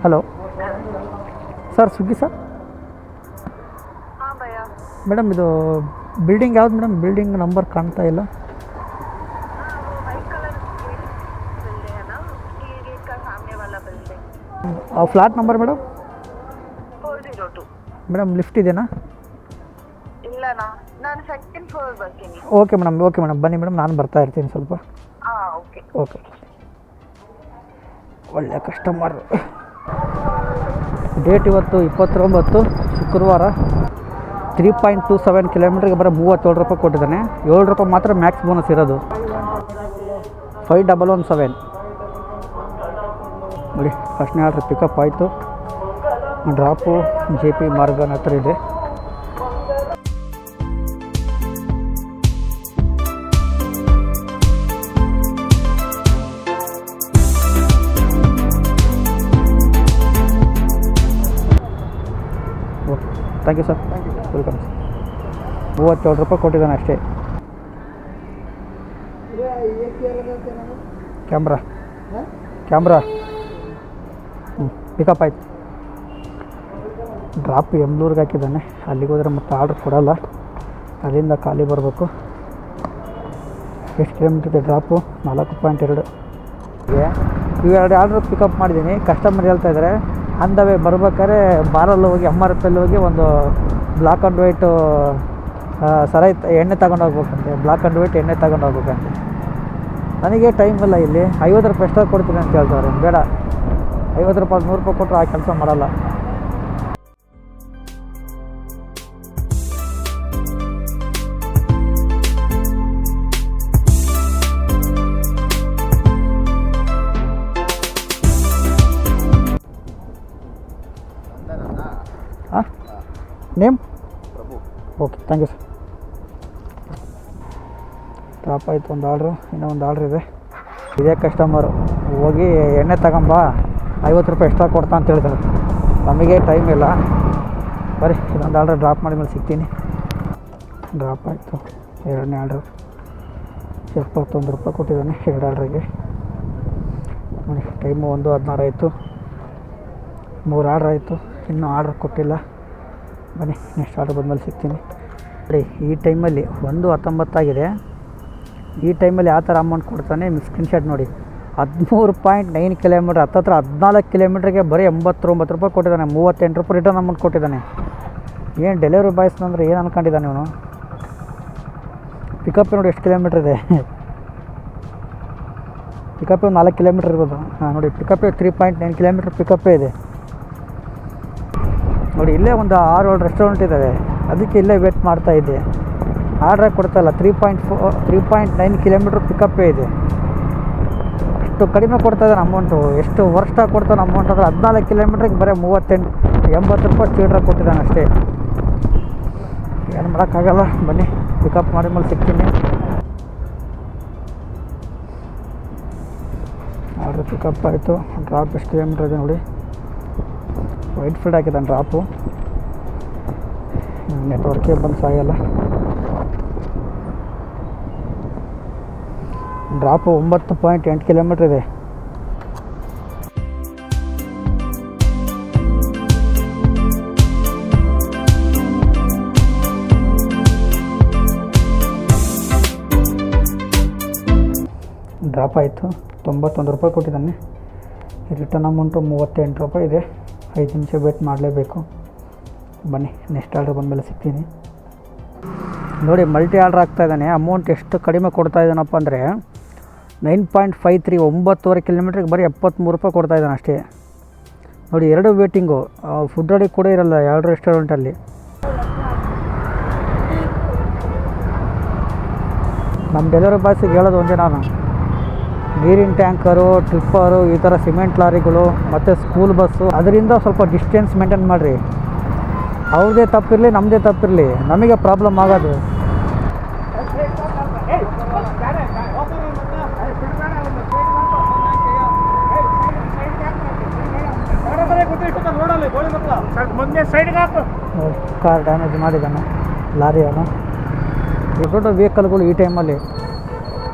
Hello sir, Swiggy sir. हाँ भैया। Madam ಇದು ಬಿಲ್ಡಿಂಗ್ ಯಾವ್ದು ಮೇಡಮ್? ಬಿಲ್ಡಿಂಗ್ ನಂಬರ್ ಕಾಣ್ತಾ ಇಲ್ಲ. हाँ वो वाइट कलर बिल्डिंग है ना, स्टील गेट का सामने वाला building. Flat number madam? 402। Madam lift ಇದೆಯಾ? ಇಲ್ಲನಾ, ನಾನು ಸೆಕೆಂಡ್ ಫ್ಲೋರ್ ಬರ್ತೀನಿ. ಓಕೆ ಮೇಡಮ್ ಬನ್ನಿ ಮೇಡಮ್, ನಾನು ಬರ್ತಾ ಇರ್ತೀನಿ ಸ್ವಲ್ಪ. ಹಾಂ ಓಕೆ. ಓಕೆ, ಒಳ್ಳೆಯ ಕಸ್ಟಮರ್. ಡೇಟ್ ಇವತ್ತು 29 ಶುಕ್ರವಾರ. 3.27 ಕಿಲೋಮೀಟ್ರಿಗೆ ಬರೋ 37 ರೂಪಾಯಿ ಕೊಟ್ಟಿದ್ದಾನೆ. 7 ರೂಪಾಯಿ ಮಾತ್ರ ಮ್ಯಾಕ್ಸ್ ಬೋನಸ್ ಇರೋದು. 5117 ನೋಡಿ. ಫಸ್ಟ್ನೇ ಆರ್ಡ್ರ್ ಪಿಕಪ್ ಆಯಿತು. ಡ್ರಾಪು JP ಮಾರ್ಗನ್ ಹತ್ರ ಇದೆ. Okay, thank you sir. Welcome. 37 ರೂಪಾಯಿ ಕೊಟ್ಟಿದ್ದಾನೆ ಅಷ್ಟೇ. ಕ್ಯಾಮ್ರಾ ಪಿಕಪ್ ಆಯ್ತು. ಡ್ರಾಪ್ ಎಮ್ಲೂರ್ಗೆ ಹಾಕಿದ್ದಾನೆ. ಅಲ್ಲಿಗೆ ಹೋದರೆ ಮತ್ತೆ ಆರ್ಡ್ರ್ ಕೊಡೋಲ್ಲ, ಅಲ್ಲಿಂದ ಖಾಲಿ ಬರಬೇಕು. ಎಷ್ಟು ಕಿಲೋಮೀಟ್ರ್ ಇದೆ ಡ್ರಾಪು? 4.2. ಇವೆರಡು ಆರ್ಡ್ರ್ ಪಿಕಪ್ ಮಾಡಿದ್ದೀನಿ. ಕಸ್ಟಮರ್ ಹೇಳ್ತಾ ಇದ್ದಾರೆ ಆನ್ ದ ವೇ ಬರ್ಬೇಕಾದ್ರೆ ಬಾರಲ್ಲಿ ಹೋಗಿ MRF ಹೋಗಿ ಒಂದು ಬ್ಲ್ಯಾಕ್ ಆ್ಯಂಡ್ ವೈಟು ಎಣ್ಣೆ ತಗೊಂಡು ಹೋಗ್ಬೇಕಂತೆ. ಬ್ಲ್ಯಾಕ್ ಆ್ಯಂಡ್ ವೈಟ್ ಎಣ್ಣೆ ತಗೊಂಡು ಹೋಗ್ಬೇಕಂತೆ. ನನಗೆ ಟೈಮ್ ಇಲ್ಲ. ಇಲ್ಲಿ 50 ರೂಪಾಯಿ ಎಕ್ಸ್ಟ್ರಾ ಕೊಡ್ತೀನಿ ಅಂತ ಹೇಳ್ತಾರೆ. ಬೇಡ, 50 ರೂಪಾಯಿ 100 ರೂಪಾಯಿ ಕೊಟ್ಟರು ಆ ಕೆಲಸ ಮಾಡಲ್ಲ. ಹಾಂ, name Prabhu. Okay, thank you sir. Drop ಆಯಿತು ಒಂದು ಆರ್ಡ್ರು. ಇನ್ನೂ ಒಂದು ಆರ್ಡ್ರ್ ಇದೆ. ಇದೇ ಕಸ್ಟಮರು ಹೋಗಿ ಎಣ್ಣೆ ತಗೊಂಬ 50 ರೂಪಾಯಿ ಎಕ್ಸ್ಟ್ರಾ ಕೊಡ್ತಾ ಅಂತ ಹೇಳಿದ್ರು. ನಮಗೆ ಟೈಮ್ ಇಲ್ಲ. ಬರೀ ಇದೊಂದು ಆರ್ಡ್ರ್ ಡ್ರಾಪ್ ಮಾಡಿ ಮೇಲೆ ಸಿಗ್ತೀನಿ. ಡ್ರಾಪ್ ಆಯಿತು. ಎರಡನೇ ಆರ್ಡ್ರು 71 ರೂಪಾಯಿ ಕೊಟ್ಟಿದ್ದಾನೆ 2 ಆರ್ಡ್ರಿಗೆ. ನೋಡಿ, ಟೈಮು 1:16 ಆಯಿತು. 3 ಆರ್ಡ್ರ್ ಆಯಿತು, ಇನ್ನೂ ಆರ್ಡ್ರ್ ಕೊಟ್ಟಿಲ್ಲ. ಬನ್ನಿ ನೆಕ್ಸ್ಟ್ ಆರ್ಡ್ರ್ ಬಂದಮೇಲೆ ಸಿಗ್ತೀನಿ. ನೋಡಿ, ಈ ಟೈಮಲ್ಲಿ 1:19 ಆಗಿದೆ. ಈ ಟೈಮಲ್ಲಿ ಯಾವ ಥರ ಅಮೌಂಟ್ ಕೊಡ್ತಾನೆ ಸ್ಕ್ರೀನ್ಶಾಟ್ ನೋಡಿ. 13.9 ಕಿಲೋಮೀಟ್ರ್, ಹತ್ತತ್ರ 14 ಕಿಲೋಮೀಟ್ರಿಗೆ ಬರೀ 89 ರೂಪಾಯಿ ಕೊಟ್ಟಿದ್ದಾನೆ. 38 ರೂಪಾಯಿ ರಿಟರ್ನ್ ಅಮೌಂಟ್ ಕೊಟ್ಟಿದ್ದಾನೆ. ಏನು ಡೆಲಿವರಿ ಬಾಯ್ಸ್ ಅಂದರೆ ಏನು ಅಂದ್ಕೊಂಡಿದ್ದಾನೆ ಇವನು? ಪಿಕಪ್ ನೋಡಿ ಎಷ್ಟು ಕಿಲೋಮೀಟ್ರ್ ಇದೆ. ಪಿಕಪ್ಪೇ 4 ಕಿಲೋಮೀಟ್ರ್ ಇರ್ಬೋದು. ಹಾಂ ನೋಡಿ, ಪಿಕಪ್ಪೇ 3.9 ಕಿಲೋಮೀಟ್ರ್ ಪಿಕಪ್ಪೇ ಇದೆ ನೋಡಿ. ಇಲ್ಲೇ ಒಂದು 6-7 ರೆಸ್ಟೋರೆಂಟ್ ಇದ್ದಾವೆ, ಅದಕ್ಕೆ ಇಲ್ಲೇ ವೇಟ್ ಮಾಡ್ತಾಯಿದ್ದೆ. ಆರ್ಡ್ರೇ ಕೊಡ್ತಾಯಿಲ್ಲ. 3.9 ಕಿಲೋಮೀಟ್ರ್ ಪಿಕಪ್ಪೇ ಇದೆ. ಅಷ್ಟು ಕಡಿಮೆ ಕೊಡ್ತಾಯಿದ್ದಾನೆ ಅಮೌಂಟು. ಎಷ್ಟು ವರ್ಷ ಕೊಡ್ತಾನೆ ಅಮೌಂಟ್ ಅಂದರೆ 14 ಕಿಲೋಮೀಟ್ರಿಗೆ ಬರೀ 80 ರೂಪಾಯಿ ಚೀಡ್ರ ಕೊಟ್ಟಿದ್ದಾನೆ ಅಷ್ಟೇ. ಏನು ಮಾಡೋಕ್ಕಾಗಲ್ಲ. ಬನ್ನಿ ಪಿಕಪ್ ಮಾಡಿ ಮೇಲೆ ಸಿಗ್ತೀನಿ. ಆರ್ಡ್ರ್ ಪಿಕಪ್ ಆಯಿತು. ಡ್ರಾಪ್ ಎಷ್ಟು ಕಿಲೋಮೀಟ್ರ್ ಇದೆ ನೋಡಿ. ವೈಟ್ ಫೀಲ್ಡ್ ಹಾಕಿದ್ದಾನೆ ಡ್ರಾಪು. ನೆಟ್ವರ್ಕೇ ಬಂದು ಸಾಗಲ್ಲ. ಡ್ರಾಪು 9.8 ಕಿಲೋಮೀಟ್ರ್ ಇದೆ. ಡ್ರಾಪ್ ಆಯಿತು. 91 ರೂಪಾಯಿ ಕೊಟ್ಟಿದ್ದಾನೆ. ರಿಟರ್ನ್ ಅಮೌಂಟು 38 ರೂಪಾಯಿ ಇದೆ. 5 ನಿಮಿಷ ವೇಟ್ ಮಾಡಲೇಬೇಕು. ಬನ್ನಿ ನೆಕ್ಸ್ಟ್ ಆರ್ಡ್ರ್ ಬಂದಮೇಲೆ ಸಿಗ್ತೀನಿ. ನೋಡಿ, ಮಲ್ಟಿ ಆರ್ಡ್ರ್ ಆಗ್ತಾಯಿದ್ದಾನೆ. ಅಮೌಂಟ್ ಎಷ್ಟು ಕಡಿಮೆ ಕೊಡ್ತಾಯಿದ್ದಾನಪ್ಪ ಅಂದರೆ 9.53, 9.5 ಕಿಲೋಮೀಟ್ರಿಗೆ ಬರೀ 73 ರೂಪಾಯಿ ಕೊಡ್ತಾಯಿದ್ದಾನೆ ಅಷ್ಟೇ. ನೋಡಿ, 2 ವೇಟಿಂಗು. ಫುಡ್ ರೆಡಿ ಕೂಡ ಇರಲ್ಲ 2 ರೆಸ್ಟೋರೆಂಟಲ್ಲಿ. ನಮ್ಮ ಡೆಲಿವರಿ ಬಾಯ್ಸಿಗೆ ಹೇಳೋದು ಒಂದೇ ನಾನು, ನೀರಿನ ಟ್ಯಾಂಕರು, ಟ್ರಿಪ್ಪರು, ಈ ಥರ ಸಿಮೆಂಟ್ ಲಾರಿಗಳು ಮತ್ತು ಸ್ಕೂಲ್ ಬಸ್ಸು, ಅದರಿಂದ ಸ್ವಲ್ಪ ಡಿಸ್ಟೆನ್ಸ್ ಮೇಂಟೈನ್ ಮಾಡಿರಿ. ಅವ್ರದ್ದೇ ತಪ್ಪಿರಲಿ, ನಮ್ಮದೇ ತಪ್ಪಿರಲಿ, ನಮಗೆ ಪ್ರಾಬ್ಲಮ್ ಆಗೋದು. ಕಾರ್ ಡ್ಯಾಮೇಜ್ ಮಾಡಿದ್ದಾನೆ ಲಾರಿಯವನು. ದೊಡ್ಡ ವೆಹಿಕಲ್ಗಳು ಈ ಟೈಮಲ್ಲಿ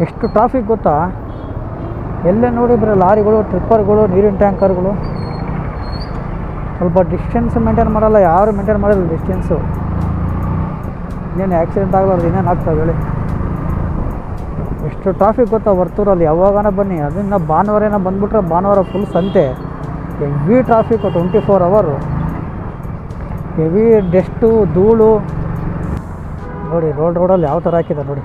ಎಷ್ಟು ಟ್ರಾಫಿಕ್ ಗೊತ್ತಾ? ಎಲ್ಲೇ ನೋಡಿ ಬರೋ ಲಾರಿಗಳು, ಟ್ರಿಪ್ಪರ್ಗಳು, ನೀರಿನ ಟ್ಯಾಂಕರ್ಗಳು. ಸ್ವಲ್ಪ ಡಿಸ್ಟೆನ್ಸ್ ಮೇಂಟೈನ್ ಮಾಡಲ್ಲ, ಯಾರು ಮೇಂಟೈನ್ ಮಾಡಲ್ಲ ಡಿಸ್ಟೆನ್ಸು. ಇನ್ನೇನು ಆ್ಯಕ್ಸಿಡೆಂಟ್ ಆಗಲಾರ್ದು ಇನ್ನೇನು ಆಗ್ತವೆ ಹೇಳಿ. ಎಷ್ಟು ಟ್ರಾಫಿಕ್ ಗೊತ್ತಾ ವರ್ತೂರಲ್ಲಿ, ಯಾವಾಗನ ಬನ್ನಿ. ಅದರಿಂದ ಭಾನುವಾರ ಬಂದುಬಿಟ್ರೆ ಭಾನುವಾರ ಫುಲ್ ಸಂತೆ, heavy traffic 24 hour, heavy dust ಧೂಳು. ನೋಡಿ ರೋಡಲ್ಲಿ ಯಾವ ಥರ ಹಾಕಿದೆ ನೋಡಿ.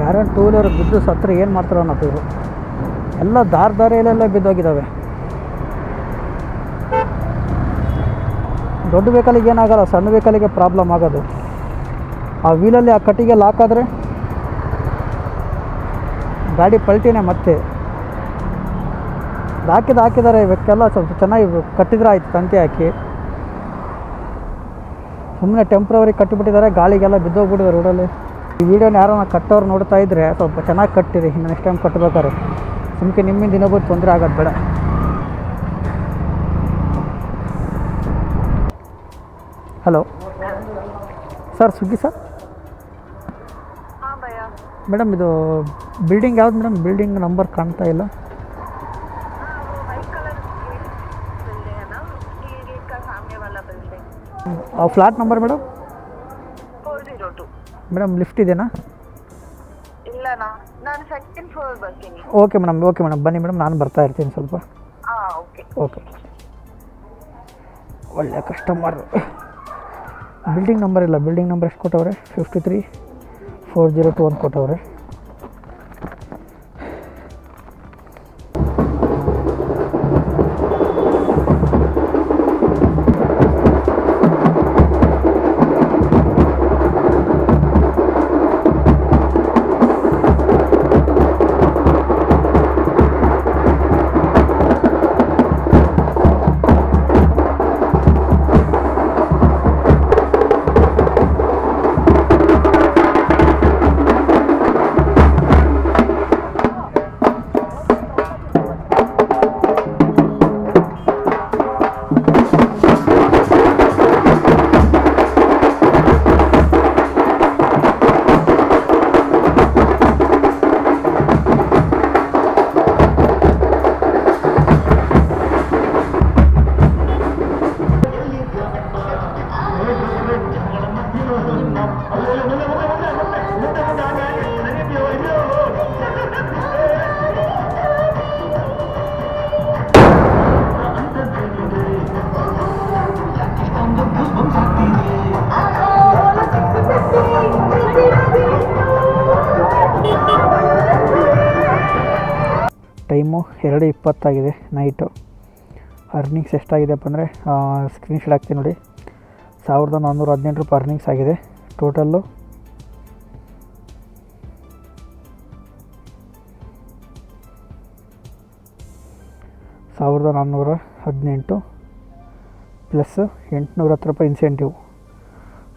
ಯಾರೋ 2 wheeler ಬಿದ್ದು ಸತ್ರ ಏನು ಮಾಡ್ತಾರೋ ಅನ್ನೋ ಇವರು. ಎಲ್ಲ ದಾರಿಯಲ್ಲೆಲ್ಲ ಬಿದ್ದೋಗಿದ್ದಾವೆ. ದೊಡ್ಡ ವೆಹಿಕಲಿಗೆ ಏನಾಗಲ್ಲ, ಸಣ್ಣ ವೆಹಿಕಲಿಗೆ ಪ್ರಾಬ್ಲಮ್ ಆಗೋದು. ಆ ವೀಲಲ್ಲಿ ಆ ಕಟ್ಟಿಗೆ ಲಾಕ್ ಆದರೆ ಗಾಡಿ ಪಲ್ಟಿನೇ. ಮತ್ತೆ ಹಾಕಿದ್ದಾರೆ ಇವಕ್ಕೆಲ್ಲ ಸ್ವಲ್ಪ ಚೆನ್ನಾಗಿ ಕಟ್ಟಿದ್ರೆ ಆಯ್ತು, ತಂತಿ ಹಾಕಿ. ಸುಮ್ಮನೆ ಟೆಂಪ್ರವರಿ ಕಟ್ಟಿಬಿಟ್ಟಿದ್ದಾರೆ, ಗಾಳಿಗೆಲ್ಲ ಬಿದ್ದೋಗ್ಬಿಟ್ಟಿದ್ದಾರೆ ರೋಡಲ್ಲಿ. ಈ ವಿಡಿಯೋನ ಯಾರೋ ಕಟ್ಟೋರು ನೋಡ್ತಾ ಇದ್ದರೆ ಸ್ವಲ್ಪ ಚೆನ್ನಾಗಿ ಕಟ್ಟಿರಿ, ಇನ್ನು ನೆಕ್ಸ್ಟ್ ಟೈಮ್ ಕಟ್ಟಬೇಕಾದ್ರೆ. ಸುಮ್ಕೆ ನಿಮ್ಮಿಂದ ಇನ್ನೊಬ್ಬರು ತೊಂದರೆ ಆಗೋದು ಬೇಡ. Hello sir, Swiggy sir. हाँ भैया। ಮೇಡಮ್ ಇದು ಬಿಲ್ಡಿಂಗ್ ಯಾವ್ದು ಮೇಡಮ್? ಬಿಲ್ಡಿಂಗ್ ನಂಬರ್ ಕಾಣ್ತಾ ಇಲ್ಲ. हाँ वो वाइट कलर बिल्डिंग है ना, स्टील गेट का सामने वाला building. Flat number madam? 402। Madam lift ಇದೆಯಾ? ಇಲ್ಲನಾ, ನಾನು ಸೆಕೆಂಡ್ ಫ್ಲೋರ್ ಬರ್ತೀನಿ. ಓಕೆ ಮೇಡಮ್ ಬನ್ನಿ ಮೇಡಮ್, ನಾನು ಬರ್ತಾ ಇರ್ತೀನಿ ಸ್ವಲ್ಪ. ಹಾಂ ಓಕೆ. ಓಕೆ, ಒಳ್ಳೆ ಕಸ್ಟಮರ್. ಬಿಲ್ಡಿಂಗ್ ನಂಬರ್ ಇಲ್ಲ, ಬಿಲ್ಡಿಂಗ್ ನಂಬರ್ ಎಷ್ಟು ಕೊಟ್ಟವ್ರೆ? 53-402 ಅಂತ ಕೊಟ್ಟವ್ರೆ. Time 2:20 night. ಅರ್ನಿಂಗ್ಸ್ ಎಷ್ಟಾಗಿದೆಪ್ಪ ಅಂದರೆ ಸ್ಕ್ರೀನ್ಶಾಟ್ ಹಾಕ್ತೀನಿ ನೋಡಿ. 1418 ರೂಪಾಯಿ ಅರ್ನಿಂಗ್ಸ್ ಆಗಿದೆ ಟೋಟಲ್ಲು. $1418 ಪ್ಲಸ್ 810 ರೂಪಾಯಿ ಇನ್ಸೆಂಟಿವ್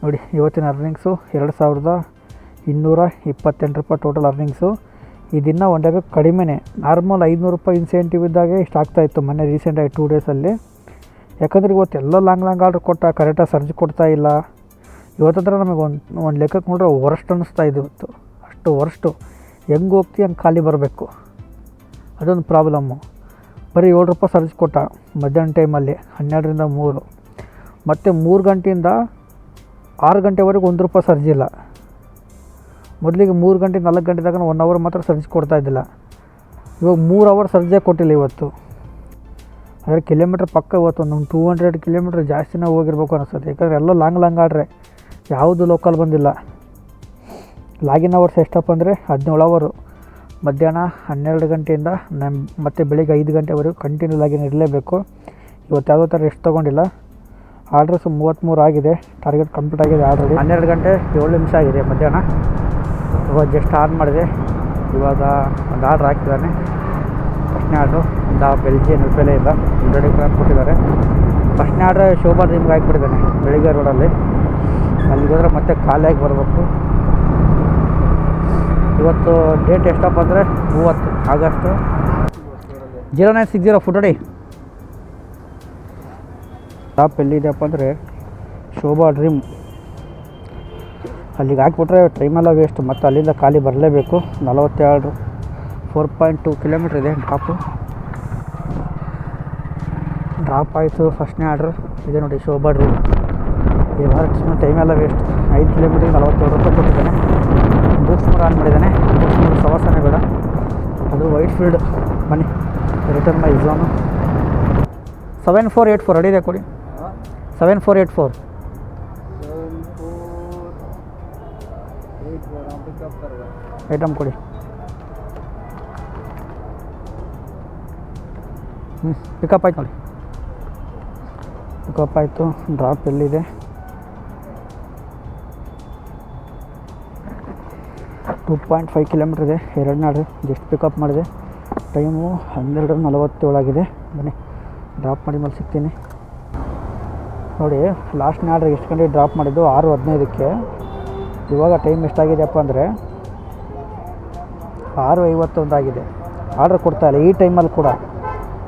ನೋಡಿ. ಇವತ್ತಿನ ಅರ್ನಿಂಗ್ಸು 2228 ರೂಪಾಯಿ ಟೋಟಲ್ ಅರ್ನಿಂಗ್ಸು. ಇದನ್ನು ಒಂದಾಗ ಕಡಿಮೆನೇ. ನಾರ್ಮಲ್ 500 ರೂಪಾಯಿ ಇನ್ಸೆಂಟಿವ್ ಇದ್ದಾಗೆ ಇಷ್ಟು ಆಗ್ತಾಯಿತ್ತು ಮೊನ್ನೆ ರೀಸೆಂಟಾಗಿ 2 ಡೇಸಲ್ಲಿ. ಯಾಕಂದರೆ ಇವತ್ತೆಲ್ಲ ಲಾಂಗ್ ಆರ್ಡ್ರ್ ಕೊಟ್ಟ, ಕರೆಕ್ಟಾಗಿ ಸರ್ಜ್ ಕೊಡ್ತಾ ಇಲ್ಲ. ಇವತ್ತಂದ್ರೆ ನಮಗೆ ಒಂದು ಲೆಕ್ಕಕ್ಕೆ ನೋಡ್ರೆ ವರ್ಸ್ಟ್ ಅನ್ನಿಸ್ತಾ ಇದೆ ಇವತ್ತು. ಅಷ್ಟು ವರ್ಸ್ಟು. ಹೆಂಗೆ ಹೋಗ್ತಿ ಹಂಗೆ ಖಾಲಿ ಬರಬೇಕು, ಅದೊಂದು ಪ್ರಾಬ್ಲಮ್ಮು. ಬರೀ 7 ರೂಪಾಯಿ ಸರ್ಜ್ ಕೊಟ್ಟ ಮಧ್ಯಾಹ್ನ ಟೈಮಲ್ಲಿ 12ರಿಂದ 3. ಮತ್ತು 3 ಗಂಟೆಯಿಂದ 6 ಗಂಟೆವರೆಗೆ 1 ರೂಪಾಯಿ ಸರ್ಜ್ ಇಲ್ಲ. ಮೊದಲಿಗೆ 3 ಗಂಟೆ 4 ಗಂಟೆ ತನಕ 1 ಅವರ್ ಮಾತ್ರ ಸರ್ಜ್ ಕೊಡ್ತಾ ಇದ್ದಿಲ್ಲ. ಇವಾಗ 3 ಅವರ್ ಸರ್ಜೇ ಕೊಟ್ಟಿಲ್ಲ ಇವತ್ತು. ಅಂದರೆ ಕಿಲೋಮೀಟ್ರ್ ಪಕ್ಕ ಇವತ್ತು ಒಂದು 200 ಕಿಲೋಮೀಟ್ರ್ ಜಾಸ್ತಿನೇ ಹೋಗಿರ್ಬೇಕು ಅನಿಸುತ್ತೆ. ಯಾಕಂದರೆ ಎಲ್ಲ ಲಾಂಗ್ ಆಡ್ರೆ ಯಾವುದು ಲೋಕಲ್ ಬಂದಿಲ್ಲ. ಲಾಗಿನ್ ಅವರ್ಸ್ ಎಷ್ಟಪ್ಪ ಅಂದರೆ 17 ಅವರು. ಮಧ್ಯಾಹ್ನ 12 ಗಂಟೆಯಿಂದ ಮತ್ತು ಬೆಳಿಗ್ಗೆ 5 ಗಂಟೆವರೆಗೂ ಕಂಟಿನ್ಯೂ ಲಾಗಿನ್ ಇರಲೇಬೇಕು. ಇವತ್ತು ಯಾವುದೋ ಥರ ರೆಸ್ಟ್ ತೊಗೊಂಡಿಲ್ಲ. ಆರ್ಡ್ರಸ್ 33 ಆಗಿದೆ, ಟಾರ್ಗೆಟ್ ಕಂಪ್ಲೀಟ್ ಆಗಿದೆ ಆಲ್ರೆಡಿ. 12 ಗಂಟೆ 7 ನಿಮಿಷ ಆಗಿದೆ ಮಧ್ಯಾಹ್ನ. ಇವಾಗ ಜಸ್ಟ್ ಆನ್ ಮಾಡಿದೆ. ಇವಾಗ ಒಂದು ಆರ್ಡ್ರ್ ಹಾಕಿದ್ದಾನೆ. ಫಸ್ಟ್ನೇ ಆರ್ಡ್ರು ಒಂದು ಬೆಲ್ಜಿಯನ್ ರೂಪಾಯಲ್ಲೇ ಇಲ್ಲ, 100 ಗ್ರಾಮ್ ಕೊಟ್ಟಿದ್ದಾರೆ. ಫಸ್ಟ್ನೇ ಆರ್ಡ್ರ್ ಶೋಭಾ ನಿಮ್ಗೆ ಹಾಕಿಬಿಟ್ಟಿದ್ದಾನೆ ಬೆಳಿಗ್ಗೆ ರೋಡಲ್ಲಿ. ಅಲ್ಲಿಗೆ ಹೋದರೆ ಮತ್ತೆ ಖಾಲಿಯಾಗಿ ಬರಬೇಕು. ಇವತ್ತು ಡೇಟ್ ಎಷ್ಟಪ್ಪ ಅಂದರೆ 30 ಆಗಸ್ಟು 0960 ಫುಟಡಿ. ಟಾಪ್ ಎಲ್ಲಿದೆಯಪ್ಪ ಅಂದರೆ ಶೋಭಾ ಡ್ರೀಮ್. ಅಲ್ಲಿಗೆ ಹಾಕ್ಬಿಟ್ರೆ ಟೈಮೆಲ್ಲ ವೇಸ್ಟ್, ಮತ್ತು ಅಲ್ಲಿಂದ ಖಾಲಿ ಬರಲೇಬೇಕು. 4.2 ಕಿಲೋಮೀಟ್ರ್ ಇದೆ ಡ್ರಾಪು. ಡ್ರಾಪ್ ಆಯಿತು ಫಸ್ಟ್ನೇ ಆರ್ಡ್ರು ಇದೆ ನೋಡಿ, ಶೋಭಾ ಡ್ರೀಮ್. ಇವಾಗ ಸುಮ್ಮನೆ ಟೈಮೆಲ್ಲ ವೇಸ್ಟ್. 5 ಕಿಲೋಮೀಟ್ರಿಗೆ 47 ರೂಪಾಯಿ ಕೊಟ್ಟಿದ್ದಾನೆ. ಬೂಟ್ಸ್ ಮೋಡ್ ಆನ್ ಮಾಡಿದ್ದಾನೆ. ಬೂಟ್ಸ್ ಮೋಡ್ ಸವಾಸನೆ ಬೇಡ, ಅದು ವೈಟ್ ಫೀಲ್ಡ್. ಬನ್ನಿ ರಿಟರ್ನ್ ಮೈ ಝೋನು. 7484 ರೆಡಿ ಇದೆ ಕೊಡಿ. 7484 ಐಟಮ್ ಕೊಡಿ. ಪಿಕಪ್ ಆಯ್ತು ನೋಡಿ, ಪಿಕಪ್ ಆಯಿತು. ಡ್ರಾಪ್ ಎಲ್ಲಿದೆ? 2.5 ಕಿಲೋಮೀಟ್ರ್ ಇದೆ. ಎರಡನೇ ಆರ್ಡ್ರು ಜಸ್ಟ್ ಪಿಕಪ್ ಮಾಡಿದೆ. ಟೈಮು 12:47 ಆಗಿದೆ. ಬನ್ನಿ ಡ್ರಾಪ್ ಮಾಡಿ ಮೇಲೆ ಸಿಗ್ತೀನಿ ನೋಡಿ. ಲಾಸ್ಟ್ನೇ ಆರ್ಡ್ರಿಗೆ ಎಷ್ಟು ಗಂಟೆಗೆ ಡ್ರಾಪ್ ಮಾಡಿದ್ದು? 6:15ಕ್ಕೆ. ಇವಾಗ ಟೈಮ್ ಎಷ್ಟಾಗಿದೆಯಪ್ಪ ಅಂದರೆ 6:51 ಆಗಿದೆ. ಆರ್ಡ್ರ್ ಕೊಡ್ತಾಯಿಲ್ಲ ಈ ಟೈಮಲ್ಲಿ ಕೂಡ.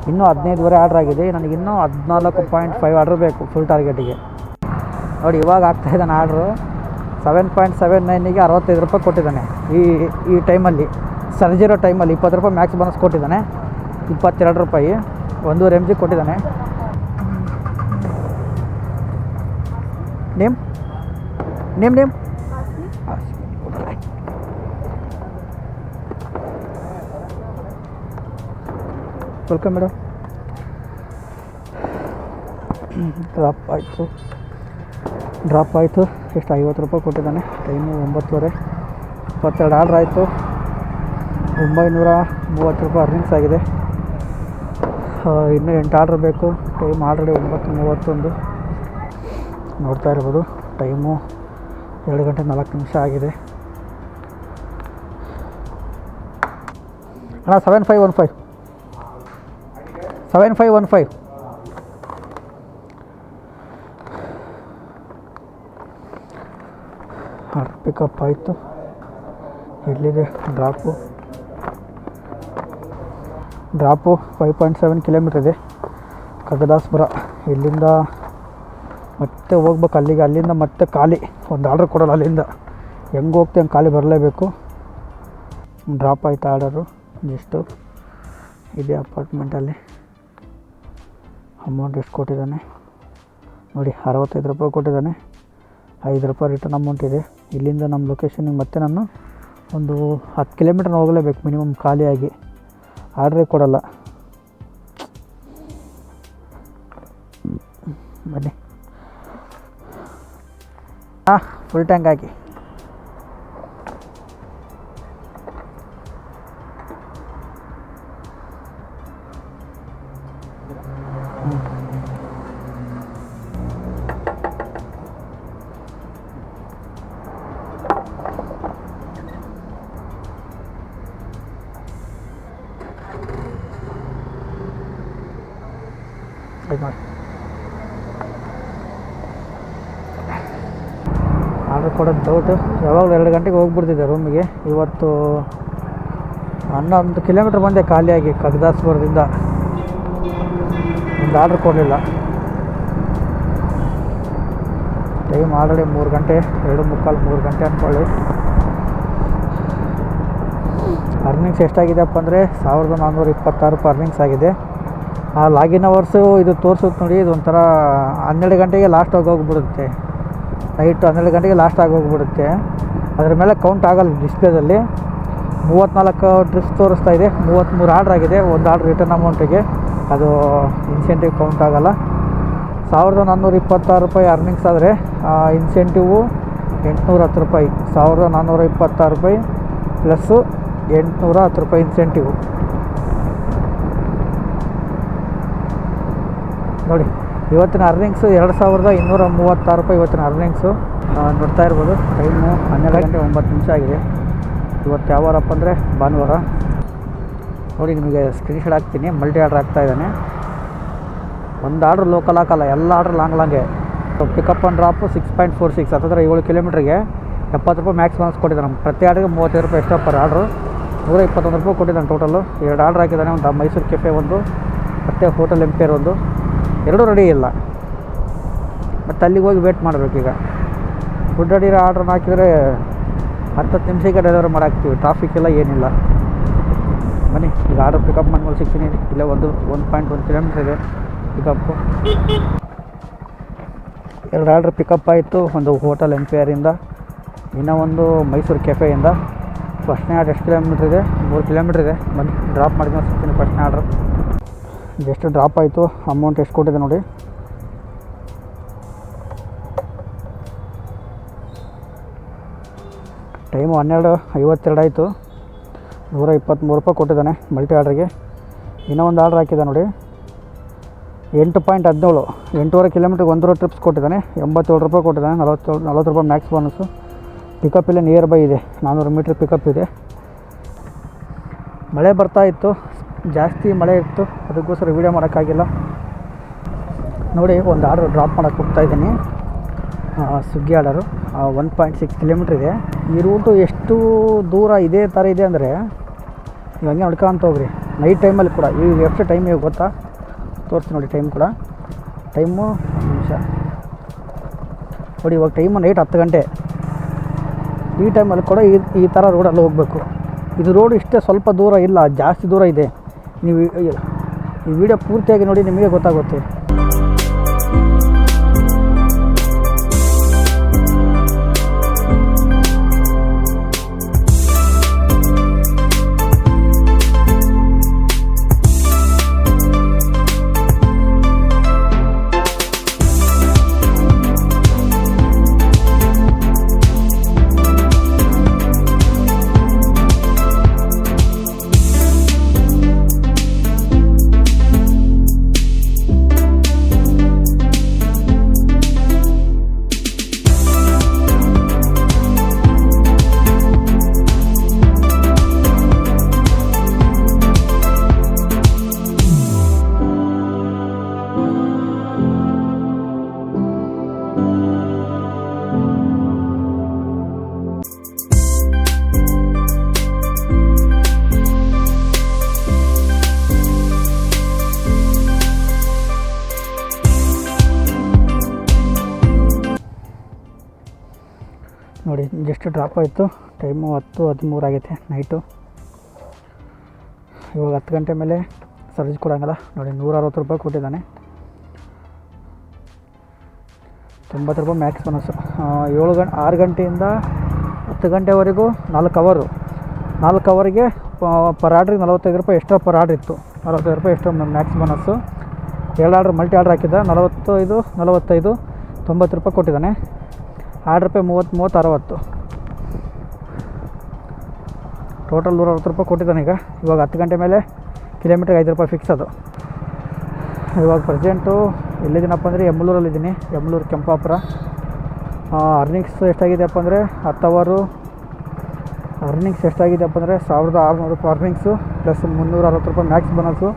ಇನ್ನೂ 15:15 ಆರ್ಡ್ರ್ ಆಗಿದೆ. ನನಗಿನ್ನೂ 14.5 ಆರ್ಡ್ರ್ ಬೇಕು ಫುಲ್ ಟಾರ್ಗೆಟಿಗೆ ನೋಡಿ. ಇವಾಗ ಆಗ್ತಾಯಿದ್ದಾನೆ ಆರ್ಡ್ರು. 7.79ಗೆ 65 ರೂಪಾಯಿ ಕೊಟ್ಟಿದ್ದಾನೆ. ಈ ಟೈಮಲ್ಲಿ ಸರ್ಜಿರೋ ಟೈಮಲ್ಲಿ 20 ರೂಪಾಯಿ ಮ್ಯಾಕ್ಸ್ ಬೋನಸ್ ಕೊಟ್ಟಿದ್ದಾನೆ. 22 ರೂಪಾಯಿ 1.5 mg ಕೊಟ್ಟಿದ್ದಾನೆ. Name welcome madam. ಡ್ರಾಪ್ ಆಯಿತು. ಎಷ್ಟು 50 ರೂಪಾಯಿ ಕೊಟ್ಟಿದ್ದಾನೆ. ಟೈಮು 9:30. 22 ಆರ್ಡ್ರ್ ಆಯಿತು. 930 ರೂಪಾಯಿ ಅರ್ನಿಂಗ್ಸ್ ಆಗಿದೆ. ಇನ್ನೂ 8 ಆರ್ಡ್ರ್ ಬೇಕು. ಟೈಮ್ ಆಲ್ರೆಡಿ 9:31 ನೋಡ್ತಾ ಇರ್ಬೋದು. ಟೈಮು 2 ಗಂಟೆ 4 ನಿಮಿಷ ಆಗಿದೆ. ಅಣ್ಣ 7515 ಆರ್ಡ್ರ್ ಪಿಕಪ್ ಆಯಿತು. ಎಲ್ಲಿದೆ ಡ್ರಾಪು? 5.7 ಕಿಲೋಮೀಟ್ರ್ ಇದೆ. ಕಗ್ಗದಾಸ್ಪುರ. ಇಲ್ಲಿಂದ ಮತ್ತೆ ಹೋಗ್ಬೇಕು ಅಲ್ಲಿಗೆ. ಅಲ್ಲಿಂದ ಮತ್ತೆ ಖಾಲಿ. ಒಂದು ಆರ್ಡ್ರ್ ಕೊಡೋಲ್ಲ ಅಲ್ಲಿಂದ. ಹೆಂಗೆ ಹೋಗ್ತೀವಿ ಹಂಗೆ ಖಾಲಿ ಬರಲೇಬೇಕು. ಡ್ರಾಪ್ ಆಯಿತು ಆರ್ಡರು. ಜಸ್ಟು ಇದೆ ಅಪಾರ್ಟ್ಮೆಂಟಲ್ಲಿ. ಅಮೌಂಟ್ ಎಷ್ಟು ಕೊಟ್ಟಿದ್ದಾನೆ ನೋಡಿ, 65 ರೂಪಾಯಿ ಕೊಟ್ಟಿದ್ದಾನೆ. 5 ರೂಪಾಯಿ ರಿಟರ್ನ್ ಅಮೌಂಟ್ ಇದೆ. ಇಲ್ಲಿಂದ ನಮ್ಮ ಲೊಕೇಶನಿಗೆ ಮತ್ತೆ ನಾನು ಒಂದು 10 ಕಿಲೋಮೀಟ್ರ್ ಹೋಗಲೇಬೇಕು ಮಿನಿಮಮ್ ಖಾಲಿಯಾಗಿ. ಆರ್ಡ್ರೇ ಕೊಡಲ್ಲ. ಬನ್ನಿ ಫುಲ್ ಟ್ಯಾಂಕ್ ಹಾಕಿ. ಆರ್ಡ್ರ್ ಕೊಡೋದು ಡೌಟು. ಯಾವಾಗಲೂ 2 ಗಂಟೆಗೆ ಹೋಗ್ಬಿಡ್ತಿದ್ದೆ ರೂಮಿಗೆ. ಇವತ್ತು 11 ಕಿಲೋಮೀಟ್ರ್ ಬಂದೆ ಖಾಲಿಯಾಗಿ ಕಗ್ದಾಸ್ಪುರದಿಂದ. ಒಂದು ಆರ್ಡ್ರ್ ಕೊಡಲಿಲ್ಲ. ಟೈಮ್ ಆಲ್ರೆಡಿ 3 ಗಂಟೆ 2:45 3 ಗಂಟೆ ಅಂದ್ಕೊಳ್ಳಿ. ಅರ್ನಿಂಗ್ಸ್ ಎಷ್ಟಾಗಿದೆಯಪ್ಪ ಅಂದರೆ 1426 ರೂಪಾಯಿ ಅರ್ನಿಂಗ್ಸ್ ಆಗಿದೆ. ಆ ಲಾಗಿನ್ ಅವರ್ಸು ಇದು ತೋರಿಸುತ್ತೆ ನೋಡಿ. ಇದು ಒಂಥರ 12 ಗಂಟೆಗೆ ಲಾಸ್ಟ್ ಹೋಗ್ಬಿಡುತ್ತೆ. ನೈಟು 12 ಗಂಟೆಗೆ ಲಾಸ್ಟ್ ಆಗೋಗ್ಬಿಡುತ್ತೆ. ಅದರ ಮೇಲೆ ಕೌಂಟ್ ಆಗೋಲ್ಲ ಡಿಸ್ಪ್ಲೇದಲ್ಲಿ. 34 ಟ್ರಿಪ್ಸ್ ತೋರಿಸ್ತಾ ಇದೆ. 33 ಆರ್ಡ್ರ್ ಆಗಿದೆ. ಒಂದು ಆರ್ಡ್ರ್ ರಿಟರ್ನ್ ಅಮೌಂಟಿಗೆ ಅದು ಇನ್ಸೆಂಟಿವ್ ಕೌಂಟ್ ಆಗೋಲ್ಲ. 1426 ರೂಪಾಯಿ ಅರ್ನಿಂಗ್ಸ್ ಆದರೆ ಇನ್ಸೆಂಟಿವು 810 ರೂಪಾಯಿ. 1426 ರೂಪಾಯಿ ಪ್ಲಸ್ಸು 810 ರೂಪಾಯಿ ಇನ್ಸೆಂಟಿವು ನೋಡಿ. ಇವತ್ತಿನ ಅರ್ನಿಂಗ್ಸು 2236 ರೂಪಾಯಿ ಇವತ್ತಿನ ಅರ್ನಿಂಗ್ಸು ನೋಡ್ತಾ ಇರ್ಬೋದು. ಟೈಮು 12 ಗಂಟೆ 9 ನಿಮಿಷ ಆಗಿದೆ. ಇವತ್ತು ಯಾವ ವಾರಪ್ಪ ಅಂದರೆ ಭಾನುವಾರ ನೋಡಿ. ನಿಮಗೆ ಸ್ಕ್ರೀನ್ಶಾಟ್ ಹಾಕ್ತೀನಿ. ಮಲ್ಟಿ ಆರ್ಡ್ರ್ ಆಗ್ತಾಯಿದ್ದಾನೆ. ಒಂದು ಆರ್ಡ್ರ್ ಲೋಕಲ್ ಹಾಕಲ್ಲ, ಎಲ್ಲ ಆರ್ಡ್ರ್ ಲಾಂಗೆ. ಪಿಕಪ್ ಆ್ಯಂಡ್ ಡ್ರಾಪು 6.46 ಹತ್ತಿರ 7 ಕಿಲೋಮೀಟ್ರಿಗೆ 70 ರೂಪಾಯಿ ಮ್ಯಾಕ್ಸ್ ಬೋನಸ್ ಕೊಟ್ಟಿದ್ದಾನೆ. ಪ್ರತಿ ಆರ್ಡ್ರಿಗೆ 35 ರೂಪಾಯಿ ಎಕ್ಸ್ಟ್ರಾ ಪರ್ ಆರ್ಡ್ರು. 121 ರೂಪಾಯಿ ಕೊಟ್ಟಿದ್ದಾನೆ ಟೋಟಲು. 2 ಆರ್ಡ್ರ್ ಹಾಕಿದ್ದಾನೆ. ಒಂದು ಮೈಸೂರು ಕೆಫೆ ಒಂದು, ಮತ್ತು ಹೋಟೆಲ್ ಎಂಪೈರ್ ಒಂದು. ಎರಡೂ ರೆಡಿ ಇಲ್ಲ. ಮತ್ತು ಅಲ್ಲಿಗೆ ಹೋಗಿ ವೇಟ್ ಮಾಡಬೇಕೀಗ. ಫುಡ್ ರೆಡಿ ಆರ್ಡ್ರನ್ನ ಹಾಕಿದರೆ 10 ನಿಮಿಷಕ್ಕೆ ಡೆಲಿವರಿ ಮಾಡಾಕ್ತೀವಿ. ಟ್ರಾಫಿಕ್ ಎಲ್ಲ ಏನಿಲ್ಲ. ಬನ್ನಿ ಈಗ ಆರ್ಡ್ರ್ ಪಿಕಪ್ ಮಾಡ್ಕೊಂಡು ಸಿಗ್ತೀನಿ. ಇಲ್ಲೇ 1.1 ಕಿಲೋಮೀಟ್ರ್ ಇದೆ ಪಿಕಪ್ಪು. 2 ಆರ್ಡ್ರ್ ಪಿಕಪ್ ಆಯಿತು. ಒಂದು ಹೋಟೆಲ್ ಎಂಪೈರಿಂದ, ಇನ್ನೂ ಒಂದು ಮೈಸೂರು ಕೆಫೆಯಿಂದ. ಫಸ್ಟ್ನೇ ಆರ್ಡ್ರ್ ಎಷ್ಟು ಕಿಲೋಮೀಟ್ರ್ ಇದೆ? 3 ಕಿಲೋಮೀಟ್ರ್ ಇದೆ. ಬನ್ನಿ ಡ್ರಾಪ್ ಮಾಡ್ಕೊಂಡು ಸಿಗ್ತೀನಿ. ಫಸ್ಟ್ನೇ ಆರ್ಡ್ರ್ ಜಸ್ಟ್ ಡ್ರಾಪ್ ಆಯಿತು. ಅಮೌಂಟ್ ಎಷ್ಟು ಕೊಟ್ಟಿದೆ ನೋಡಿ. ಟೈಮು 12:52 ಆಯಿತು. 123 ರೂಪಾಯಿ ಕೊಟ್ಟಿದ್ದಾನೆ ಮಲ್ಟಿ ಆರ್ಡ್ರಿಗೆ. ಇನ್ನೂ ಒಂದು ಆರ್ಡ್ರ್ ಹಾಕಿದ್ದೆ ನೋಡಿ. 8.17, 8.5 ಕಿಲೋಮೀಟ್ರಿಗೆ 1 ಟ್ರಿಪ್ಸ್ ಕೊಟ್ಟಿದ್ದಾನೆ. 87 ರೂಪಾಯಿ ಕೊಟ್ಟಿದ್ದಾನೆ. 40 ರೂಪಾಯಿ ಮ್ಯಾಕ್ಸ್ ಬೋನಸ್ಸು. ಪಿಕಪ್ ಇಲ್ಲೇ ನಿಯರ್ ಬೈ ಇದೆ. 400 ಮೀಟ್ರ್ ಪಿಕಪ್ ಇದೆ. ಮಳೆ ಬರ್ತಾ ಇತ್ತು, ಜಾಸ್ತಿ ಮಳೆ ಇತ್ತು, ಅದಕ್ಕೋಸ್ಕರ ವೀಡಿಯೋ ಮಾಡೋಕ್ಕಾಗಿಲ್ಲ. ನೋಡಿ ಒಂದು ಆರ್ಡ್ರ್ ಡ್ರಾಪ್ ಮಾಡೋಕ್ಕೆ ಹೋಗ್ತಾಯಿದ್ದೀನಿ. ಸ್ವಿಗ್ಗಿ ಆರ್ಡರು 1.6 ಕಿಲೋಮೀಟ್ರ್ ಇದೆ. ಈ ರೂಟು ಎಷ್ಟು ದೂರ ಇದೇ ಥರ ಇದೆ ಅಂದರೆ ನೀವು ಹಂಗೆ ನಡ್ಕೊಂತ ಹೋಗ್ರಿ. ನೈಟ್ ಟೈಮಲ್ಲಿ ಕೂಡ ಈಗ ಎಷ್ಟು ಟೈಮ್ ಇವಾಗ ಗೊತ್ತಾ? ತೋರಿಸಿ ನೋಡಿ ಟೈಮ್ ಕೂಡ. ಟೈಮು 1 ನಿಮಿಷ ನೋಡಿ. ಇವಾಗ ಟೈಮು ನೈಟ್ 10 ಗಂಟೆ. ಈ ಟೈಮಲ್ಲಿ ಕೂಡ ಈ ಥರ ರೋಡಲ್ಲಿ ಹೋಗಬೇಕು. ಇದು ರೋಡ್ ಇಷ್ಟೇ, ಸ್ವಲ್ಪ ದೂರ ಇಲ್ಲ, ಜಾಸ್ತಿ ದೂರ ಇದೆ. ನೀವು ಈ ವಿಡಿಯೋ ಪೂರ್ತಿಯಾಗಿ ನೋಡಿ, ನಿಮಗೆ ಗೊತ್ತಾಗುತ್ತೆ. ನೋಡಿ ಜಸ್ಟ್ ಡ್ರಾಪ್ ಆಯಿತು. ಟೈಮು 10:13 ಆಗೈತೆ ನೈಟು. ಇವಾಗ 10 ಗಂಟೆ ಮೇಲೆ ಸರ್ವಿಸ್ ಕೊಡೋಂಗಲ್ಲ ನೋಡಿ. 160 ರೂಪಾಯಿ ಕೊಟ್ಟಿದ್ದಾನೆ. 90 ರೂಪಾಯಿ ಮ್ಯಾಕ್ಸ್ ಬೋನಸ್ಸು. 6 ಗಂಟೆಯಿಂದ 10 ಗಂಟೆವರೆಗೂ 4 ಅವರು. 4 ಅವರಿಗೆ ಪರ್ ಆರ್ಡ್ರಿಗೆ 45 ರೂಪಾಯಿ ಎಕ್ಸ್ಟ್ರಾ ಪರ್ ಆರ್ಡ್ರ್ ಇತ್ತು. 45 ರೂಪಾಯಿ extra Max bonus. 2 order multi order ಹಾಕಿದ್ದ. 45, 90 ರೂಪಾಯಿ ಕೊಟ್ಟಿದ್ದಾನೆ. ಆರ್ಡ್ರ್ ರೂಪಾಯಿ 30, 60 ಟೋಟಲ್ 160 ರೂಪಾಯಿ ಕೊಟ್ಟಿದ್ದಾನೆ. ಇವಾಗ 10 ಗಂಟೆ ಮೇಲೆ ಕಿಲೋಮೀಟ್ರಿಗೆ 5 ರೂಪಾಯಿ ಫಿಕ್ಸ್ ಅದು. ಇವಾಗ ಪ್ರೆಸೆಂಟು ಎಲ್ಲಿದ್ದೀನಪ್ಪ ಅಂದರೆ ಯಮಲೂರಲ್ಲಿದ್ದೀನಿ. ಯಮಲೂರು ಕೆಂಪಾಪುರ. ಅರ್ನಿಂಗ್ಸ್ ಎಷ್ಟಾಗಿದೆಯಪ್ಪ ಅಂದರೆ 10 ಅವರು ಅರ್ನಿಂಗ್ಸ್ ಎಷ್ಟಾಗಿದೆಯಪ್ಪ ಅಂದರೆ 1600 ರೂಪಾಯಿ ಅರ್ನಿಂಗ್ಸು ಪ್ಲಸ್ 360 ರೂಪಾಯಿ ಮ್ಯಾಕ್ಸ್ ಬೋನಸ್ಸು.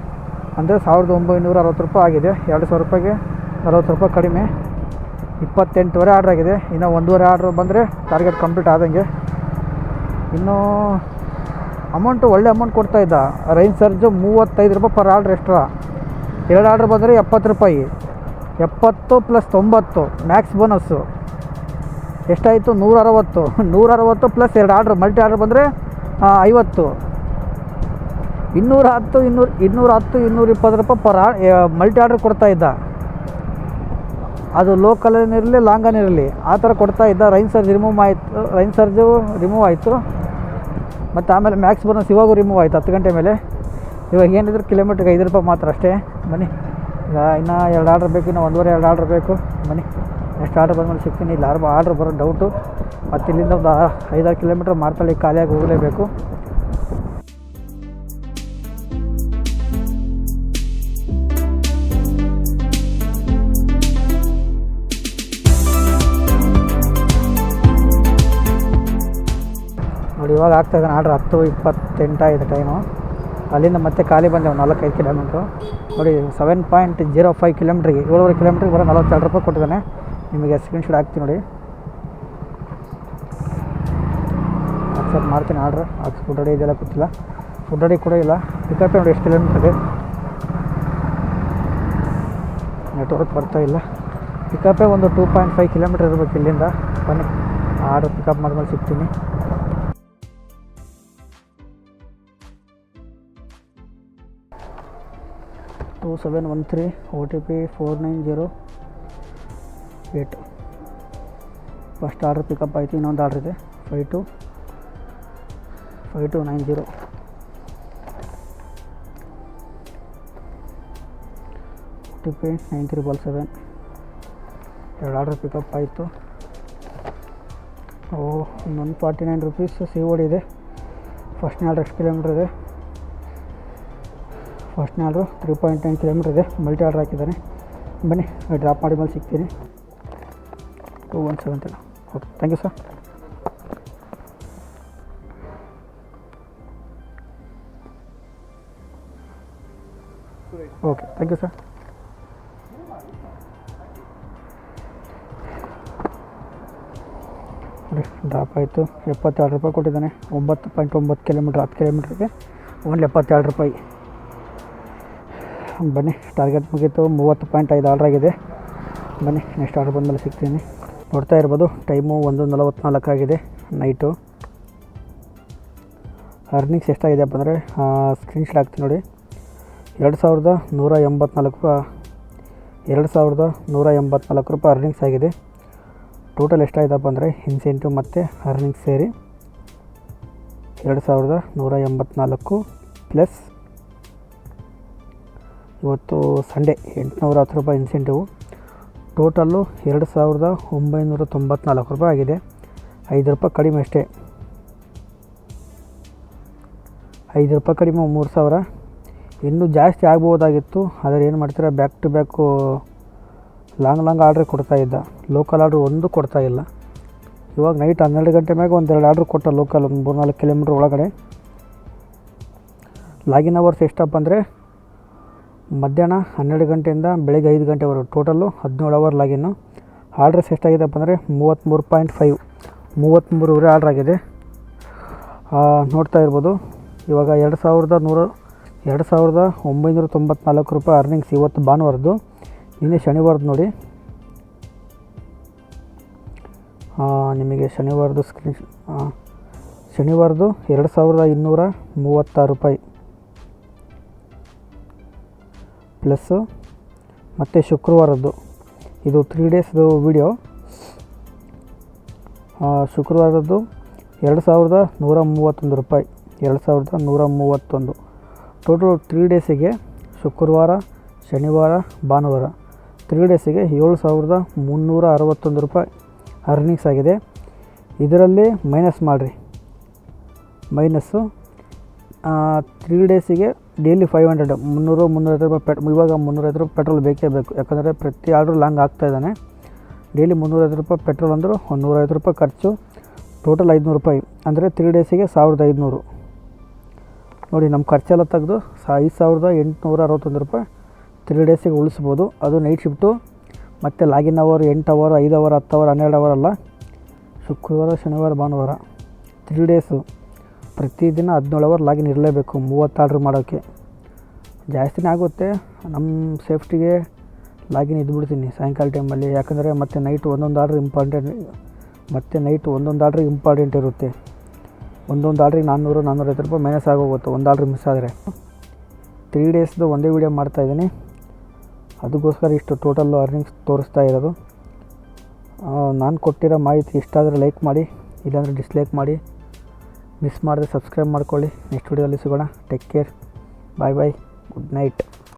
ಅಂದರೆ 1960 ರೂಪಾಯಿ ಆಗಿದೆ. 2000 ರೂಪಾಯಿಗೆ 40 ರೂಪಾಯಿ ಕಡಿಮೆ. 28ವರೆ ಆರ್ಡ್ರ್ ಆಗಿದೆ. ಇನ್ನು 1.5 ಆರ್ಡ್ರ್ ಬಂದರೆ ಟಾರ್ಗೆಟ್ ಕಂಪ್ಲೀಟ್ ಆದಂಗೆ. ಇನ್ನೂ ಅಮೌಂಟು ಒಳ್ಳೆ ಅಮೌಂಟ್ ಕೊಡ್ತಾಯಿದ್ದ. ರೈನ್ ಸರ್ಜು 35 ರೂಪಾಯಿ ಪರ್ ಆರ್ಡ್ರ್ ಎಕ್ಸ್ಟ್ರಾ. 2 ಆರ್ಡ್ರ್ ಬಂದರೆ 70 ರೂಪಾಯಿ. 70 ಪ್ಲಸ್ 90 ಮ್ಯಾಕ್ಸ್ ಬೋನಸ್ಸು ಎಷ್ಟಾಯಿತು? 160. 160 ಪ್ಲಸ್ 2 ಆರ್ಡ್ರ್ ಮಲ್ಟಿ ಆರ್ಡ್ರ್ ಬಂದರೆ 50. 210, 220 ರೂಪಾಯಿ ಪರ್ ಮಲ್ಟಿ ಆರ್ಡ್ರ್ ಕೊಡ್ತಾಯಿದ್ದ. ಅದು ಲೋಕಲನಿರಲಿ ಲಾಂಗನಿರಲಿ ಆ ಥರ ಕೊಡ್ತಾಯಿದ್ದ. ರೈನ್ ಸರ್ಜ್ ರಿಮೂವ್ ಆಯಿತು. ಮತ್ತು ಆಮೇಲೆ ಮ್ಯಾಕ್ಸ್ ಬೋನಸ್ ಇವಾಗೂ ರಿಮೂವ್ ಆಯಿತು 10 ಗಂಟೆ ಮೇಲೆ. ಇವಾಗ ಏನಿದ್ರು ಕಿಲೋಮೀಟ್ರಿಗೆ 5 ರೂಪಾಯಿ ಮಾತ್ರ ಅಷ್ಟೇ. ಬನ್ನಿ ಈಗ ಇನ್ನೂ 2 ಆರ್ಡ್ರ್ ಬೇಕು. ಇನ್ನೂ 1.5 ಆರ್ಡ್ರ್ ಬೇಕು. ಬನ್ನಿ ನೆಕ್ಸ್ಟ್ ಆರ್ಡ್ರ್ ಬಂದ್ಮೇಲೆ ಸಿಗ್ತೀನಿ. ಇಲ್ಲಿ ಆರ್ಡ್ರ್ ಬರೋ ಡೌಟು. ಮತ್ತು ಇಲ್ಲಿಂದ ಒಂದು 5-6 ಕಿಲೋಮೀಟ್ರ್ ಮಾರ್ತಳ್ಳಿ ಖಾಲಿಯಾಗಿ ಹೋಗಲೇಬೇಕು. ನೋಡಿ ಇವಾಗ ಆಗ್ತಾಯಿದ್ದಾನೆ ಆರ್ಡ್ರ್. 10:28 ಆಗಿದೆ ಟೈಮು. ಅಲ್ಲಿಂದ ಮತ್ತೆ ಖಾಲಿ ಬಂದೆ ಒಂದು 4-5 ಕಿಲೋಮೀಟ್ರು. ನೋಡಿ 7.05 ಕಿಲೋಮೀಟ್ರಿಗೆ 7.5 ಕಿಲೋಮೀಟ್ರಿಗೆ ಬರೋ 42 ರೂಪಾಯಿ ಕೊಟ್ಟಿದ್ದಾನೆ. ನಿಮಗೆ ಸ್ಕ್ರೀನ್ಶಾಟ್ ಹಾಕ್ತೀನಿ ನೋಡಿ. ವಾಟ್ಸಪ್ ಮಾಡ್ತೀನಿ ಆರ್ಡ್ರ್. ಅದು ಫುಡ್ ರೆಡಿ ಇದೆಲ್ಲ ಗೊತ್ತಿಲ್ಲ, ಫುಡ್ ರೆಡಿ ಕೂಡ ಇಲ್ಲ. ಪಿಕಪ್ ನೋಡಿ ಎಷ್ಟು ಕಿಲೋಮೀಟ್ರ್ ಇದೆ, ನೆಟ್ವರ್ಕ್ ಬರ್ತಾಯಿಲ್ಲ. ಪಿಕಪ್ಪೇ ಒಂದು 2.5 ಕಿಲೋಮೀಟ್ರ್ ಇರಬೇಕು ಇಲ್ಲಿಂದ. ಬನ್ನಿ ಆರ್ಡ್ರ್ ಪಿಕಪ್ ಮಾಡಿದ್ಮೇಲೆ ಸಿಗ್ತೀನಿ. $2713 OTP 4908. ಫಸ್ಟ್ ಆರ್ಡ್ರ್ ಪಿಕಪ್ ಆಯಿತು. ಇನ್ನೊಂದು ಆರ್ಡ್ರ್ ಇದೆ 5290. OTP 9377. ಎರಡು ಆರ್ಡ್ರ್ ಪಿಕಪ್ ಆಯಿತು. ಇನ್ನೊಂದು ₹49 COD ಇದೆ. ಫಸ್ಟ್ನೇ ಆರ್ಡ್ರ್ ಎಷ್ಟು ಕಿಲೋಮೀಟ್ರ್ ಇದೆ? ಫಸ್ಟ್ನೇ ಆರ್ಡ್ರು 3.9 ಕಿಲೋಮೀಟ್ರ್ ಇದೆ. ಮಲ್ಟಿ ಆರ್ಡ್ರ್ ಹಾಕಿದ್ದಾನೆ. ಬನ್ನಿ ಡ್ರಾಪ್ ಮಾಡಿ ಮೇಲೆ ಸಿಗ್ತೀನಿ. 2173. Okay, thank you sir. Okay, thank you sir. ನೋಡಿ ಡ್ರಾಪ್ ಆಯಿತು. $72 ಕೊಟ್ಟಿದ್ದಾನೆ. 9.9 ಕಿಲೋಮೀಟ್ರ್, 10 ಕಿಲೋಮೀಟ್ರಿಗೆ ಓನ್ಲಿ $72. ಬನ್ನಿ, ಟಾರ್ಗೆಟ್ ಮುಗೀತು. 30.5 ಆರ್ಡ್ರ್ ಆಗಿದೆ. ಬನ್ನಿ ನೆಕ್ಸ್ಟ್ ಆರ್ಡ್ರ್ ಬಂದಮೇಲೆ ಸಿಗ್ತೀನಿ. ನೋಡ್ತಾ ಇರ್ಬೋದು ಟೈಮು 1:44 ಆಗಿದೆ ನೈಟು. ಅರ್ನಿಂಗ್ಸ್ ಎಷ್ಟಾಗಿದೆಯಪ್ಪ ಅಂದರೆ ಸ್ಕ್ರೀನ್ಶಾಟ್ ಹಾಕ್ತೀನಿ ನೋಡಿ. $2,184 ಅರ್ನಿಂಗ್ಸ್ ಆಗಿದೆ. ಟೋಟಲ್ ಎಷ್ಟಾಗಿದೆಯಪ್ಪ ಅಂದರೆ ಇನ್ಸೆಂಟಿವ್ ಮತ್ತು ಅರ್ನಿಂಗ್ಸ್ ಸೇರಿ 2,184 ಪ್ಲಸ್ ಇವತ್ತು ಸಂಡೇ $810 ಇನ್ಸೆಂಟಿವು. ಟೋಟಲ್ಲು $2,994 ಆಗಿದೆ. $5 ಕಡಿಮೆ ಅಷ್ಟೇ. $5 ಕಡಿಮೆ 3,000. ಇನ್ನೂ ಜಾಸ್ತಿ ಆಗ್ಬೋದಾಗಿತ್ತು, ಆದರೆ ಏನು ಮಾಡ್ತೀರಾ, back to back long order ಕೊಡ್ತಾಯಿದ್ದ. ಲೋಕಲ್ ಆರ್ಡ್ರ್ ಒಂದು ಕೊಡ್ತಾಯಿಲ್ಲ. ಇವಾಗ ನೈಟ್ 12 ಗಂಟೆ ಮ್ಯಾಗ ಒಂದೆರಡು ಆರ್ಡ್ರ್ ಕೊಟ್ಟ ಲೋಕಲ್, ಒಂದು 3-4 ಕಿಲೋಮೀಟ್ರ್ ಒಳಗಡೆ. ಲಾಗಿನ್ ಅವರ್ಸ್ ಎಷ್ಟಪ್ಪ ಅಂದರೆ ಮಧ್ಯಾಹ್ನ 12 ಗಂಟೆಯಿಂದ ಬೆಳಗ್ಗೆ 5 ಗಂಟೆವರೆಗೂ. Total 17 hour ಲಾಗಿನ್ನು. ಆರ್ಡ್ರಸ್ ಎಷ್ಟಾಗಿದೆಪ್ಪ ಅಂದರೆ 33.5, 33 ಆರ್ಡ್ರ್ ಆಗಿದೆ. ನೋಡ್ತಾ ಇರ್ಬೋದು ಇವಾಗ $2,994 ಅರ್ನಿಂಗ್ಸ್ ಇವತ್ತು ಭಾನುವಾರದ್ದು. ನಿನ್ನೆ ಶನಿವಾರದ್ದು ನೋಡಿ, ನಿಮಗೆ ಶನಿವಾರದ್ದು ಶನಿವಾರದ್ದು $2,236 ಪ್ಲಸ್ಸು ಮತ್ತು ಶುಕ್ರವಾರದ್ದು ಇದು 3 ಡೇಸ್ದು ವೀಡಿಯೋ. ಶುಕ್ರವಾರದ್ದು $2,131, $2,131. ಟೋಟಲ್ 3 ಡೇಸಿಗೆ ಶುಕ್ರವಾರ, ಶನಿವಾರ, ಭಾನುವಾರ 3 ಡೇಸಿಗೆ $7,361 ಅರ್ನಿಂಗ್ಸ್ ಆಗಿದೆ. ಇದರಲ್ಲಿ ಮೈನಸ್ ಮಾಡಿರಿ, ಮೈನಸ್ಸು 3 ಡೇಸಿಗೆ ಡೈಲಿ 500, $300 ಇವಾಗ $350 ಪೆಟ್ರೋಲ್ ಬೇಕೇ ಬೇಕು. ಯಾಕಂದರೆ ಪ್ರತಿ ಆರ್ಡ್ರು ಲಾಂಗ್ ಆಗ್ತಾಯಿದ್ದಾನೆ. ಡೈಲಿ $350 ಪೆಟ್ರೋಲ್ ಅಂದರೂ ಒಂದು $150 ಖರ್ಚು. ಟೋಟಲ್ $500 ಅಂದರೆ 3 ಡೇಸಿಗೆ $1,500. ನೋಡಿ ನಮ್ಮ ಖರ್ಚೆಲ್ಲ ತೆಗೆದು $5,861 3 ಡೇಸಿಗೆ ಉಳಿಸ್ಬೋದು. ಅದು ನೈಟ್ ಶಿಫ್ಟು ಮತ್ತು login hour 8 hour, 5 hour, 10 hour, 12 hour ಅಲ್ಲ. ಶುಕ್ರವಾರ, ಶನಿವಾರ, ಭಾನುವಾರ 3 ಡೇಸು ಪ್ರತಿದಿನ 17 ಅವರ್ ಲಾಗಿನ್ ಇರಲೇಬೇಕು 30 ಆರ್ಡ್ರ್ ಮಾಡೋಕ್ಕೆ. ಜಾಸ್ತಿನೇ ಆಗುತ್ತೆ. ನಮ್ಮ ಸೇಫ್ಟಿಗೆ ಲಾಗಿನ್ ಇದ್ಬಿಡ್ತೀನಿ ಸಾಯಂಕಾಲ ಟೈಮಲ್ಲಿ. ಯಾಕಂದರೆ ಮತ್ತು ನೈಟ್ ಒಂದೊಂದು ಆರ್ಡ್ರ್ ಇಂಪಾರ್ಟೆಂಟ್ ಇರುತ್ತೆ. ಒಂದೊಂದು ಆರ್ಡ್ರಿಗೆ $400-450 ಮೈನಸ್ ಆಗೋಗುತ್ತೆ ಒಂದು ಆರ್ಡ್ರ್ ಮಿಸ್ ಆದರೆ. 3 ಡೇಸ್ದು ಒಂದೇ ವೀಡಿಯೋ ಮಾಡ್ತಾಯಿದ್ದೀನಿ, ಅದಕ್ಕೋಸ್ಕರ ಇಷ್ಟು ಟೋಟಲ್ಲು ಅರ್ನಿಂಗ್ಸ್ ತೋರಿಸ್ತಾ ಇರೋದು. ನಾನು ಕೊಟ್ಟಿರೋ ಮಾಹಿತಿ ಇಷ್ಟ ಆದರೆ ಲೈಕ್ ಮಾಡಿ, ಇಲ್ಲಾಂದರೆ ಡಿಸ್ಲೈಕ್ ಮಾಡಿ. ಮಿಸ್ ಮಾಡಿದ್ರೆ ಸಬ್ಸ್ಕ್ರೈಬ್ ಮಾಡ್ಕೊಳ್ಳಿ. ನೆಕ್ಸ್ಟ್ ವೀಡಿಯೋದಲ್ಲಿ ಸಿಗೋಣ. ಟೇಕ್ ಕೇರ್, ಬಾಯ್ ಬಾಯ್, ಗುಡ್ ನೈಟ್.